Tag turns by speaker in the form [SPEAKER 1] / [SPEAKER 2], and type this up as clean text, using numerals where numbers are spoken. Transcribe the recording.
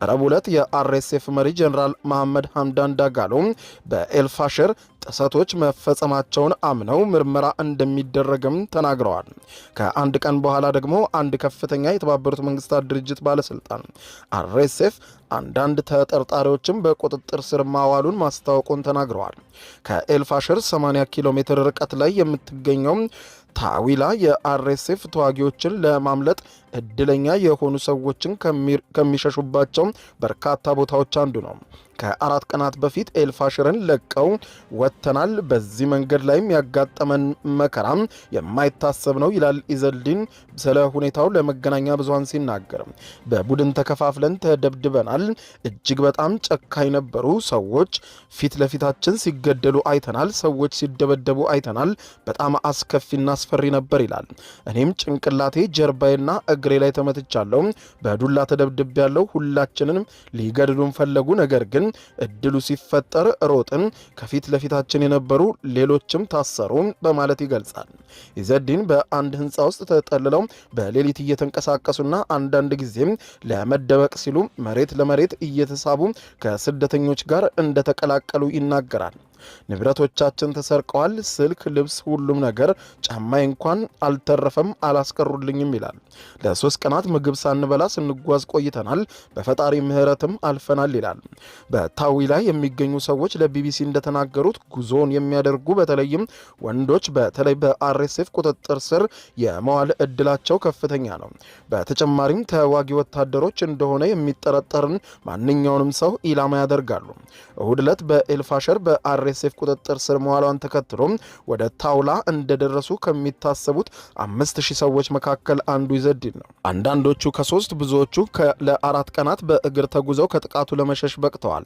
[SPEAKER 1] ረቡዕ ዕለት የአርኤስኤፍ መሪ ጀነራል መሐመድ ሐምዳን ዳጋሎ በኤልፋሽር ጥሰቶች መፈጸማቸውን አምነው ምርመራ እንደሚደረግም ተናግረዋል። ከአንድ ቀን በኋላ ደግሞ አንድ ከፍተኛ የተባበሩት መንግስታት ድርጅት ባለስልጣን አርኤስኤፍ አንዳንድ ተጠርጣሪዎችን በቁጥጥር ስር ማዋሉን ማስታወቁን ተናግረዋል። ከኤልፋሽር 80 ኪሎ ሜትር ርቀት ላይ የምትገኘው ታዊላ የአርኤስኤፍ ተዋጊዎችን ለማምለጥ እድለኛ የሆኑ ሰዎችን ከሚሸሹባቸው በርካታ ቦታዎች አንዱ ነው። ከ4 ቀናት በፊት ኤልፋሽርን ለቀው ወጥተናል። በዚህ መንገድ ላይም ያጋጠመን መከራም የማይታሰብ ነው ይላል ኢዘዲን ስለ ሁኔታው ለመገናኛ ብዙሃን ሲናገር። በቡድን ተከፋፍለን ተደብድበናል። እጅግ በጣም ጨካኝ ነበሩ። ሰዎች ፊት ለፊታችን ሲገደሉ አይተናል። ሰዎች ሲደበደቡ አይተናል። በጣም አስከፊና አስፈሪ ነበር ይላል። እኔም ጭንቅላቴ፣ ጀርባዬና እግሬ ላይ ተመትቻለሁ። በዱላ ተደብድቤያለሁ። ሁላችንን ሊገድሉን ፈለጉ። ነገር ግን እድሉ ሲፈጠር ሮጥን። ከፊት ለፊታችን የነበሩ ሌሎችም ታሰሩ በማለት ይገልጻል። ኢዘዲን በአንድ ህንፃ ውስጥ ተጠልለው በሌሊት እየተንቀሳቀሱና አንዳንድ ጊዜም ለመደበቅ ሲሉ መሬት ለመሬት እየተሳቡ ከስደተኞች ጋር እንደተቀላቀሉ ይናገራል። ንብረቶቻችን ተሰርቀዋል። ስልክ፣ ልብስ፣ ሁሉም ነገር፣ ጫማዬ እንኳን አልተረፈም፣ አላስቀሩልኝም ይላል። ለ3 ቀናት ምግብ ሳንበላ ስንጓዝ ቆይተናል። በፈጣሪ ምህረትም አልፈናል ይላል። በታዊ ላይ የሚገኙ ሰዎች ለቢቢሲ እንደተናገሩት ጉዞውን የሚያደርጉ በተለይም ወንዶች በተለይ በአርኤስኤፍ ቁጥጥር ስር የመዋል እድላቸው ከፍተኛ ነው። በተጨማሪም ተዋጊ ወታደሮች እንደሆነ የሚጠረጠርን ማንኛውንም ሰው ኢላማ ያደርጋሉ። እሁድ ዕለት በኤልፋሸር በአርኤስኤፍ ቁጥጥር ስር መዋሏን ተከትሎ ወደ ታውላ እንደደረሱ ከሚታሰቡት 5000 ሰዎች መካከል አንዱ ኢዘዲን ነው። አንዳንዶቹ ከ3 ብዙዎቹ ለ4 ቀናት በእግር ተጉዘው ከጥቃቱ ለመሸሽ በቅተዋል።